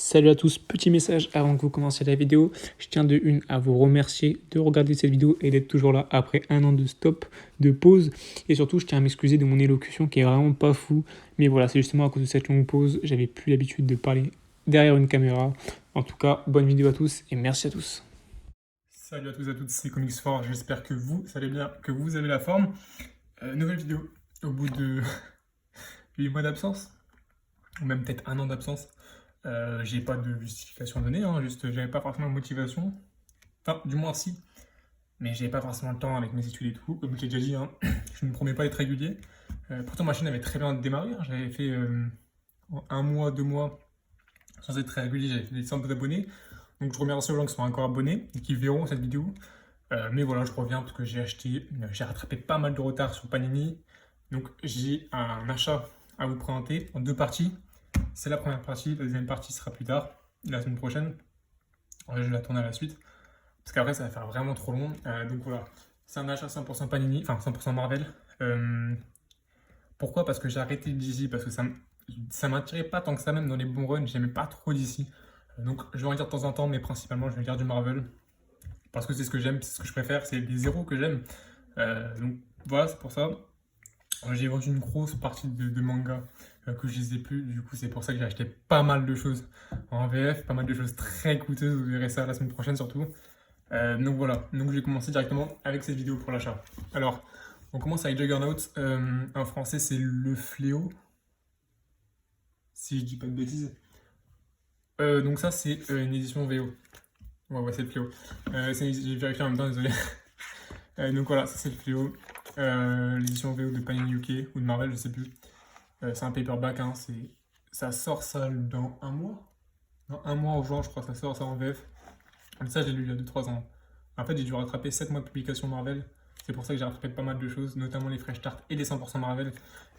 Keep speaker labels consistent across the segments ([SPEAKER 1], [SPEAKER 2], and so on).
[SPEAKER 1] Salut à tous, petit message avant que vous commenciez la vidéo. Je tiens de une à vous remercier de regarder cette vidéo et d'être toujours là après un an de stop, de pause. Et surtout, je tiens à m'excuser de mon élocution qui est vraiment pas fou. Mais voilà, c'est justement à cause de cette longue pause, j'avais plus l'habitude de parler derrière une caméra. En tout cas, bonne vidéo à tous et merci à tous.
[SPEAKER 2] Salut à tous et à toutes, c'est Comics4, j'espère que vous allez bien, que vous avez la forme. Nouvelle vidéo, au bout de 8 mois d'absence, ou même peut-être un an d'absence. J'ai pas de justification donnée, hein, juste j'avais pas forcément de motivation. Enfin, du moins si, mais j'avais pas forcément le temps avec mes études et tout. Comme je l'ai déjà dit, hein, je ne me promets pas d'être régulier. Pourtant ma chaîne avait très bien démarré, hein, j'avais fait en un mois, 2 mois, sans être très régulier, j'avais fait des centaines d'abonnés. Donc je remercie aux gens qui sont encore abonnés et qui verront cette vidéo. Mais voilà, je reviens parce que j'ai rattrapé pas mal de retard sur Panini. Donc j'ai un achat à vous présenter en deux parties. C'est la première partie, la deuxième partie sera plus tard, la semaine prochaine. Je vais la tourner à la suite. Parce qu'après, ça va faire vraiment trop long. Donc voilà, c'est un achat 100% Panini, enfin 100% Marvel. Pourquoi? Parce que j'ai arrêté DC, parce que ça m'attirait pas tant que ça, même dans les bons runs, j'aimais pas trop DC. Donc je vais en lire de temps en temps, mais principalement je vais lire du Marvel. Parce que c'est ce que j'aime, c'est ce que je préfère, c'est les zéros que j'aime. Donc voilà, c'est pour ça. J'ai vendu une grosse partie de mangas que je les ai plus. Du coup, c'est pour ça que j'ai acheté pas mal de choses en VF, pas mal de choses très coûteuses. Vous verrez ça la semaine prochaine surtout. Donc voilà, donc je vais commencer directement avec cette vidéo pour l'achat. Alors, on commence avec Juggernaut. En français, c'est Le Fléau, si je dis pas de bêtises. Donc ça, c'est une édition VO. Ouais, c'est le Fléau. J'ai vérifié en même temps, désolé. Donc voilà, ça c'est le Fléau. L'édition VO de Panini UK ou de Marvel, je sais plus. C'est un paperback, hein, ça sort ça dans un mois. Dans un mois au juin, je crois, ça sort ça en VF. Mais ça, j'ai lu il y a 2-3 ans. En fait, j'ai dû rattraper 7 mois de publication Marvel. C'est pour ça que j'ai rattrapé pas mal de choses, notamment les Fresh Start et les 100% Marvel.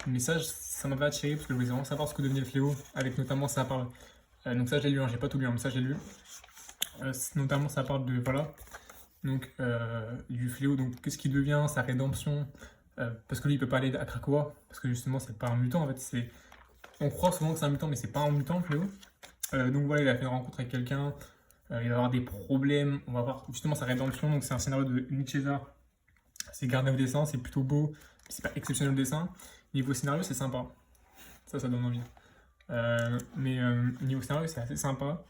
[SPEAKER 2] Mais ça m'avait attiré parce que je voulais vraiment savoir ce que devenait le Fléau, avec notamment ça parle. Donc ça, j'ai lu, hein, j'ai pas tout lu, hein, mais ça, j'ai lu. Notamment, ça parle de, voilà, donc du Fléau, donc qu'est-ce qui devient, sa rédemption, parce que lui il peut pas aller à Krakoa, parce que justement c'est pas un mutant en fait, on croit souvent que c'est un mutant mais c'est pas un mutant le Fléau. Donc voilà, il a fait une rencontre avec quelqu'un, il va avoir des problèmes, on va voir justement sa rédemption, donc c'est un scénario de Nick César, c'est gardé au dessin, c'est plutôt beau, c'est pas exceptionnel le dessin, niveau scénario c'est sympa, ça donne envie. Mais niveau scénario c'est assez sympa,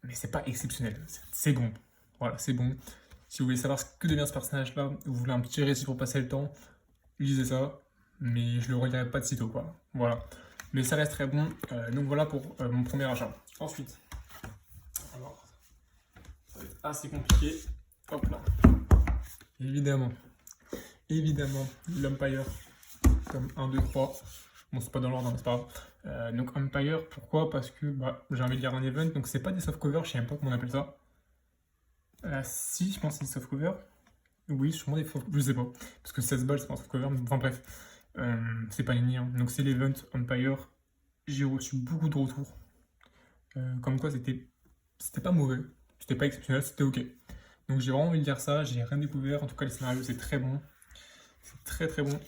[SPEAKER 2] mais c'est pas exceptionnel, c'est bon, voilà c'est bon. Si vous voulez savoir ce que devient ce personnage-là, vous voulez un petit récit pour passer le temps, lisez ça, mais je le relirai pas de sitôt, quoi. Voilà. Mais ça reste très bon, donc voilà pour mon premier achat. Ensuite, alors, ça va être assez compliqué. Hop là. Évidemment, l'Empire, comme 1, 2, 3. Bon, c'est pas dans l'ordre, hein, mais c'est pas grave. Donc Empire, pourquoi? Parce que j'ai envie de lire un event, donc c'est pas des softcovers, je sais même pas comment on appelle ça. Si, je pense que c'est des softcovers. Oui, sûrement des faux. Je sais pas. Parce que 16 balles, c'est pas un softcover. Enfin bref. C'est pas une hein. Donc c'est l'event Empire. J'ai reçu beaucoup de retours. Comme quoi c'était pas mauvais. C'était pas exceptionnel, c'était ok. Donc j'ai vraiment envie de dire ça. J'ai rien découvert. En tout cas, le scénario, c'est très bon. C'est très très bon.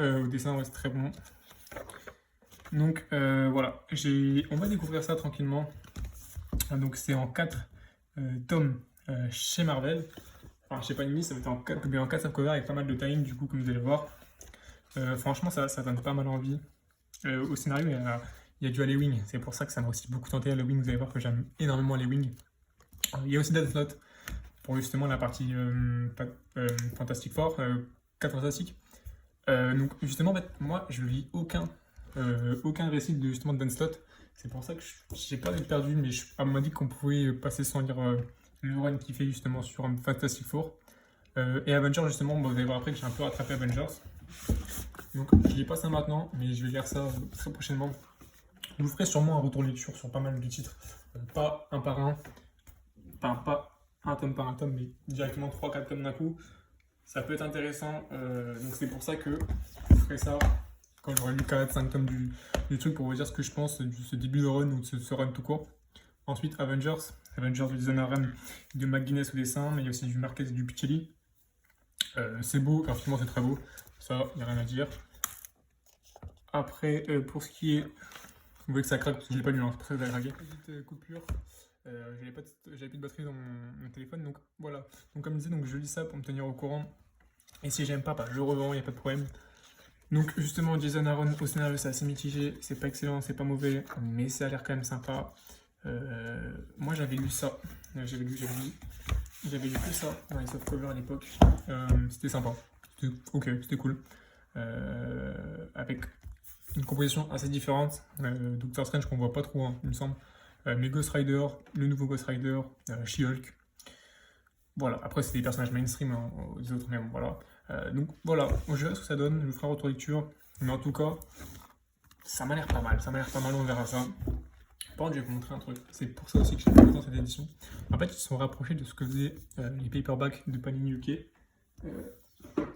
[SPEAKER 2] Au dessin, ouais, c'est très bon. Donc voilà. On va découvrir ça tranquillement. Donc c'est en 4 tomes chez Marvel. Enfin, chez Panini, ça va être en 4 cover avec pas mal de time, du coup, comme vous allez voir. Franchement, ça donne pas mal envie. Au scénario, il y a du Halloween, c'est pour ça que ça m'a aussi beaucoup tenté Halloween. Vous allez voir que j'aime énormément Halloween. Il y a aussi Deathnote pour justement la partie Fantastic Four, 4 fantastiques. Donc, justement, en fait, moi, je lis aucun récit de justement de Deathnote. C'est pour ça que j'ai pas d'être perdu, mais on m'a dit qu'on pouvait passer sans lire le run qu'il fait justement sur Fantastic Four. Et Avengers, justement, vous allez voir après que j'ai un peu rattrapé Avengers. Donc je lis pas ça maintenant, mais je vais lire ça très prochainement. Je vous ferai sûrement un retour lecture sur pas mal de titres. Pas un par un, enfin pas un tome par un tome, mais directement 3-4 tomes d'un coup. Ça peut être intéressant, donc c'est pour ça que je ferai ça quand j'aurai lu 4-5 tomes du truc pour vous dire ce que je pense de ce début de run ou de ce run tout court. Ensuite Avengers du designer de McGuinness au dessin, mais il y a aussi du Marquez et du Pichelli. C'est beau, graphiquement c'est très beau, ça, il n'y a rien à dire. Après, pour ce qui est Vous voyez que ça craque parce que je l'ai pas lu, hein, c'est pour ça que ça a craqué. Petite coupure, j'avais plus de batterie dans mon téléphone, donc voilà. Donc comme je disais, donc je lis ça pour me tenir au courant. Et si j'aime pas, bah, je le revends, il n'y a pas de problème. Donc justement, Jason Aaron au scénario, c'est assez mitigé, c'est pas excellent, c'est pas mauvais, mais ça a l'air quand même sympa. Moi j'avais lu ça, j'avais lu que ça dans les softcovers à l'époque. C'était sympa, c'était ok, c'était cool. Avec une composition assez différente. Doctor Strange qu'on voit pas trop, hein, il me semble. Mais Ghost Rider, le nouveau Ghost Rider, She-Hulk. Voilà, après c'est des personnages mainstream, hein, les autres, mais bon, voilà. Donc voilà, je verrai ce que ça donne, je vous ferai un retour lecture. Mais en tout cas, ça m'a l'air pas mal, on verra ça. Par contre, je vais vous montrer un truc. C'est pour ça aussi que je suis content de cette édition. En fait, ils se sont rapprochés de ce que faisaient les paperbacks de Panini UK.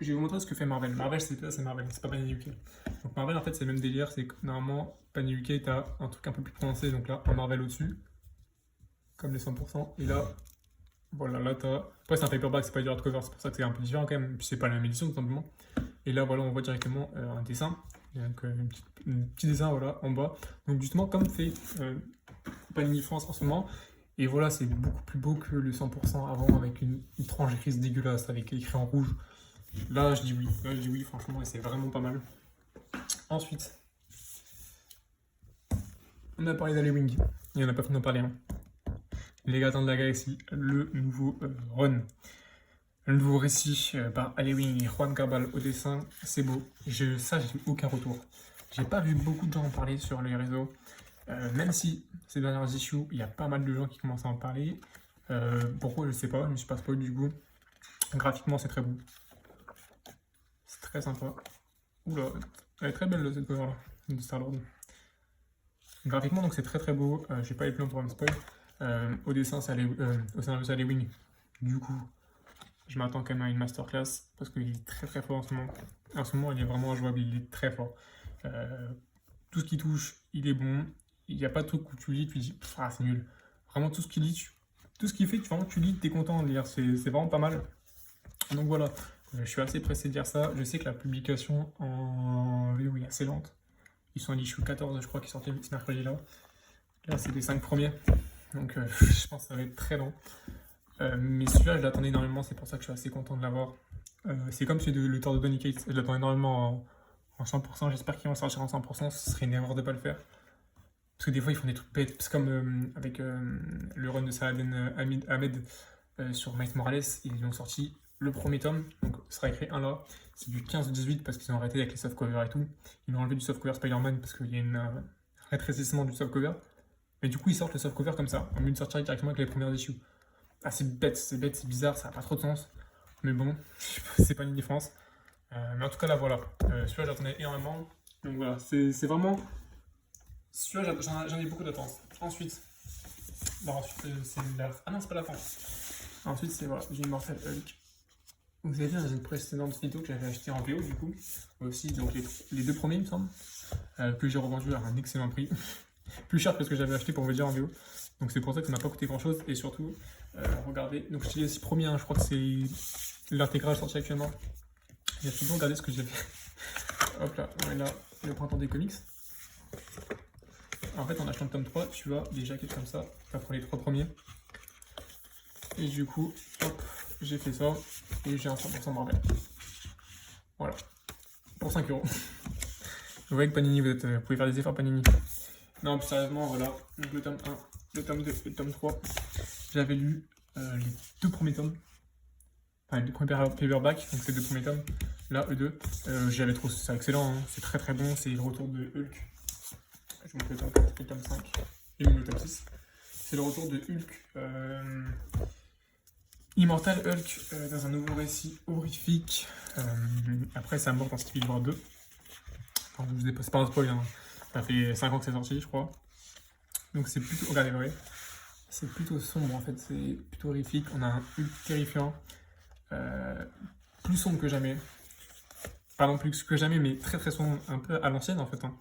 [SPEAKER 2] Je vais vous montrer ce que fait Marvel. Marvel, c'est Marvel, c'est pas Panini UK. Donc Marvel, en fait, c'est le même délire. C'est que normalement, Panini UK, t'as un truc un peu plus prononcé. Donc là, un Marvel au-dessus, comme les 100%. Et là, voilà, là, t'as. Après, c'est un paperback, c'est pas du hardcover. C'est pour ça que c'est un peu différent quand même. Puis c'est pas la même édition, tout simplement. Et là, voilà, on voit directement un dessin. Donc, un petit dessin, voilà, en bas. Donc, justement, comme fait Panini France en ce moment. Et voilà, c'est beaucoup plus beau que le 100% avant, avec une tranche grise dégueulasse, avec écrit en rouge. Là, je dis oui. Là, je dis oui, franchement, et c'est vraiment pas mal. Ensuite, on a parlé d'Halloween. Il n'y en a pas fini d'en parler. Hein. Les Gardiens de la Galaxie, le nouveau run. Le nouveau récit par Halloween et Juan Cabal au dessin, c'est beau. Ça, j'ai aucun retour. J'ai pas vu beaucoup de gens en parler sur les réseaux. Même si ces dernières issues, il y a pas mal de gens qui commencent à en parler. Pourquoi, je sais pas, je me suis pas spoilé du coup. Graphiquement, c'est très beau. C'est très sympa. Oula, elle est très belle cette cover là, de Star-Lord. Graphiquement, donc c'est très très beau. J'ai pas les plans pour me spoil. Au dessin, au scénario, c'est Halloween. Du coup, je m'attends quand même à une masterclass parce qu'il est très très fort en ce moment. En ce moment, il est vraiment jouable, il est très fort. Tout ce qui touche, il est bon. Il n'y a pas de truc où tu lis, tu dis ah, c'est nul. Vraiment, tout ce qu'il lit, tout ce qu'il fait, tu lis, t'es content de lire. C'est vraiment pas mal. Donc voilà, je suis assez pressé de dire ça. Je sais que la publication en VO est assez lente. Ils sont à l'issue 14, je crois, qui sortait ce mercredi-là. Là, c'est les 5 premiers. Donc je pense que ça va être très lent. Mais celui-là, je l'attendais énormément, c'est pour ça que je suis assez content de l'avoir. C'est comme celui de Le Thor de Donny Cates, je l'attends énormément en 100%, j'espère qu'ils vont sortir en 100%, ce serait une erreur de ne pas le faire. Parce que des fois, ils font des trucs bêtes, c'est comme avec le run de Saladin Ahmed sur Miles Morales, ils ont sorti le premier tome, donc ce sera écrit 1 là, c'est du 15-18 parce qu'ils ont arrêté avec les softcovers et tout. Ils ont enlevé du softcover Spider-Man parce qu'il y a un rétrécissement du softcover. Mais du coup, ils sortent le softcover comme ça, au lieu de sortir directement avec les premières issues. Ah, c'est bête, c'est bizarre, ça n'a pas trop de sens. Mais bon, c'est pas une France. Mais en tout cas, là, voilà. Celui-là, j'attendais énormément. Donc voilà, c'est vraiment. Celui-là, j'en ai beaucoup d'attentes. Ensuite, c'est la. Ah non, c'est pas la fin. Ensuite, c'est voilà, j'ai Immortal Hulk. Vous avez vu dans une précédente vidéo que j'avais acheté en VO, du coup. Aussi, donc les 2 premiers, il me semble. Que j'ai revendu à un excellent prix. Plus cher que ce que j'avais acheté pour vous dire en VO. Donc c'est pour ça que ça m'a pas coûté grand chose. Et surtout, regardez, donc je dis les 6 premiers, hein, je crois que c'est l'intégrale sortie actuellement. J'ai surtout regardé ce que j'ai fait. Hop là, on est là, le printemps des comics. En fait, en achetant le tome 3, tu as des jaquettes comme ça, pour les 3 premiers. Et du coup, hop, j'ai fait ça. Et j'ai un 100% Marvel. Voilà. Pour 5 euros. Vous voyez que Panini, vous pouvez faire des efforts Panini. Non, plus sérieusement, voilà. Donc le tome 1, le tome 2 et le tome 3. J'avais lu les 2 premiers tomes. Enfin, les 2 premiers paperbacks, donc ces 2 premiers tomes. Là, eux 2. J'avais trouvé ça excellent, hein. C'est très très bon. C'est le retour de Hulk. Je vous montre le tome 5 et même le tome 6. C'est le retour de Hulk. Immortal Hulk dans un nouveau récit horrifique. Après, ça mort dans Civil War 2. Enfin, c'est pas un spoil, hein. Ça fait 5 ans que c'est sorti, je crois. Donc c'est plutôt. Regardez, vous voyez. C'est plutôt sombre en fait, c'est plutôt horrifique. On a un Hulk terrifiant. Plus sombre que jamais. Pas non plus que jamais, mais très très sombre, un peu à l'ancienne en fait. Hein.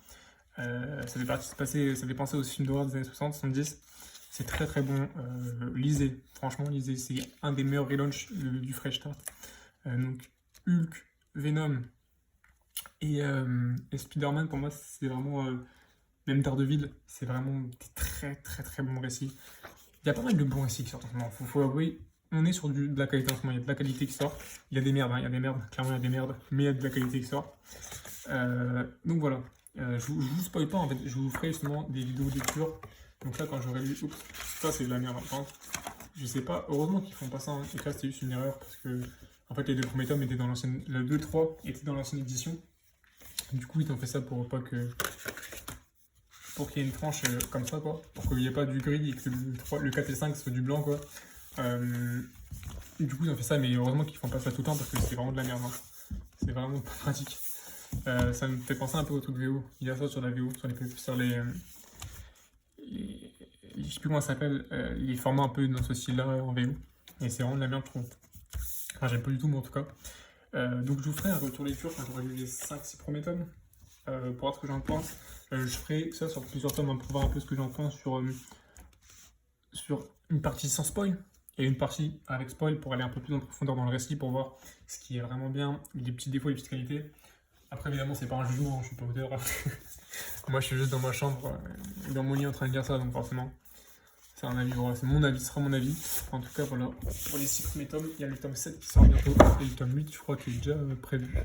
[SPEAKER 2] Ça fait penser aux films d'horreur des années 60, 70. C'est très très bon. Lisez, franchement, lisez. C'est un des meilleurs relaunchs du Fresh Start. Donc Hulk, Venom et Spider-Man, pour moi, c'est vraiment Même Daredevil, c'est vraiment des très très très bons récits. Il y a pas mal de bons récits qui sortent en ce moment. Faut avouer, on est sur de la qualité en ce moment. Il y a de la qualité qui sort. Il y a des merdes, hein, il y a des merdes. Clairement, il y a des merdes. Mais il y a de la qualité qui sort. Donc voilà. Je vous spoil pas en fait. Je vous ferai justement des vidéos de lecture. Donc là, quand j'aurai lu. Oups, ça c'est de la merde. Hein. Je sais pas. Heureusement qu'ils font pas ça. Hein. Et que là, c'était juste une erreur parce que. En fait, les 2 premiers tomes étaient dans l'ancienne. Le 2-3 étaient dans l'ancienne édition. Du coup, ils ont fait ça pour pas que. Pour qu'il y ait une tranche comme ça, quoi. Pour qu'il n'y ait pas du gris et que le 4 et 5 soit du blanc, quoi. Du coup, ils ont fait ça, mais heureusement qu'ils font pas ça tout le temps parce que c'est vraiment de la merde. Hein. C'est vraiment pas pratique. Ça me fait penser un peu au truc VO. Il y a ça sur la VO, sur les je sais plus comment ça s'appelle, les formats un peu dans ce style-là en VO. Et c'est vraiment de la merde, je trouve. Enfin, j'aime pas du tout, mais en tout cas. Donc, je vous ferai un retour lecture quand j'aurai lu les 5-6 premiers tomes pour voir ce que j'en pense. Je ferai ça sur plusieurs tomes hein, pour voir un peu ce que j'en pense sur une partie sans spoil et une partie avec spoil pour aller un peu plus en profondeur dans le récit pour voir ce qui est vraiment bien, les petits défauts, les petites qualités. Après, évidemment, c'est pas un jugement, hein, je suis pas auteur. Moi, je suis juste dans ma chambre, dans mon lit en train de dire ça, donc forcément, c'est un avis, voilà, c'est mon avis, ce sera mon avis. En tout cas, voilà, pour les 6 premiers tomes, il y a le tome 7 qui sort bientôt et le tome 8, je crois, qui est déjà prévu.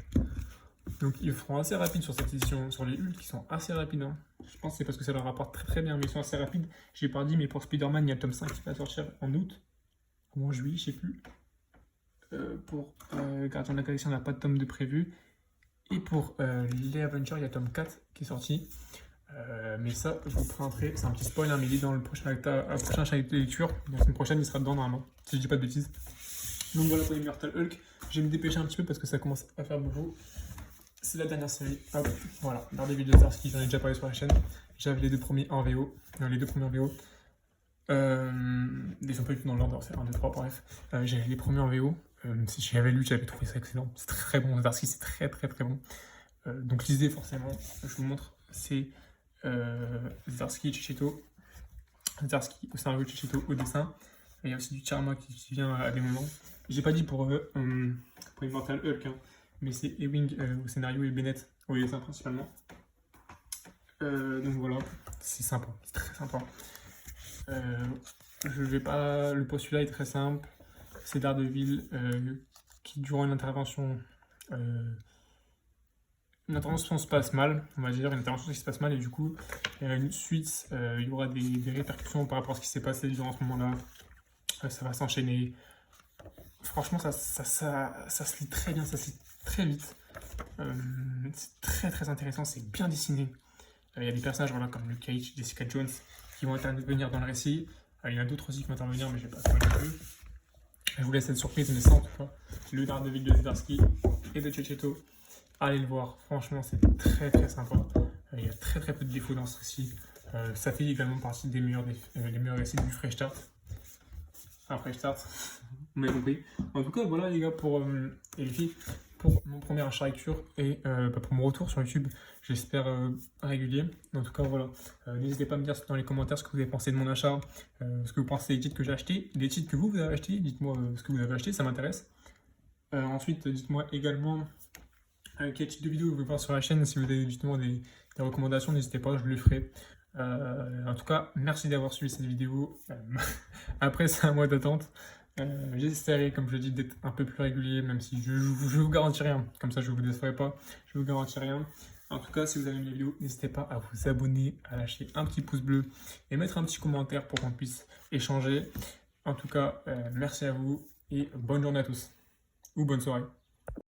[SPEAKER 2] Donc, ils feront assez rapide sur cette édition, sur les Hulk, qui sont assez rapides. Hein. Je pense que c'est parce que ça leur rapporte très très bien, mais ils sont assez rapides. J'ai pas dit, mais pour Spider-Man, il y a le tome 5 qui va sortir en août, ou en juillet, je sais plus. Pour Gardien de la Galaxie, on n'a pas de tome de prévu. Et pour les Avengers, il y a tome 4 qui est sorti. Mais ça, je vous présenterai. C'est un petit spoil, hein, mais il est dans le prochain chapitre de lecture. La semaine prochaine, il sera dedans normalement, si je dis pas de bêtises. Donc voilà pour Immortal Hulk. Je vais me dépêcher un petit peu parce que ça commence à faire beaucoup. C'est la dernière série. Hop, voilà. Daredevil de Zdarsky, j'en ai déjà parlé sur la chaîne. J'avais les 2 premiers en VO. Les 2 premiers en VO. Ils sont pas du tout dans l'ordre, c'est 1, 2, 3, bref. J'avais les premiers en VO. Si j'avais lu, j'avais trouvé ça excellent. C'est très bon. Zdarsky, c'est très très très bon. Donc lisez forcément. Je vous montre. C'est Zdarsky, Checheto. Zdarsky au scénario, Checheto au dessin. Et il y a aussi du Charma qui vient à des moments. J'ai pas dit pour Immortal Hulk, hein, mais c'est Ewing au scénario et Bennett au dessin principalement. Donc voilà, c'est sympa, c'est très sympa. Je vais pas. Le postulat est très simple. C'est Daredevil qui, durant une intervention se passe mal, on va dire, une intervention qui se passe mal, et du coup, une suite, il y aura des répercussions par rapport à ce qui s'est passé durant ce moment-là. Ça va s'enchaîner. Franchement, ça se lit très bien, ça se lit très vite. C'est très très intéressant, c'est bien dessiné. Il y a des personnages voilà, comme Luke Cage, Jessica Jones qui vont intervenir dans le récit. Il y en a d'autres aussi qui vont intervenir, mais je vais pas spoiler plus. Je vous laisse cette surprise, mais ça en tout cas, le Daredevil de Zdarsky et de Checheto. Allez le voir, franchement, c'est très très sympa. Il y a très très peu de défauts dans ce récit. Ça fait également partie des meilleurs récits du Fresh Start. Enfin, Fresh Start, vous m'avez compris. En tout cas, voilà les gars, et les filles, pour mon premier achat lecture et pour mon retour sur YouTube, j'espère régulier. En tout cas, voilà. N'hésitez pas à me dire dans les commentaires ce que vous avez pensé de mon achat, ce que vous pensez des titres que j'ai achetés, des titres que vous avez achetés. Dites-moi ce que vous avez acheté, ça m'intéresse. Ensuite, dites-moi également quel type de vidéo vous voulez voir sur la chaîne. Si vous avez justement des recommandations, n'hésitez pas, je le ferai. En tout cas, merci d'avoir suivi cette vidéo. Après, c'est un mois d'attente. J'essaierai, comme je le dis, d'être un peu plus régulier, même si je vous garantis rien. Comme ça, je ne vous décevrai pas. Je vous garantis rien. En tout cas, si vous avez aimé la vidéo, n'hésitez pas à vous abonner, à lâcher un petit pouce bleu et mettre un petit commentaire pour qu'on puisse échanger. En tout cas, merci à vous et bonne journée à tous. Ou bonne soirée.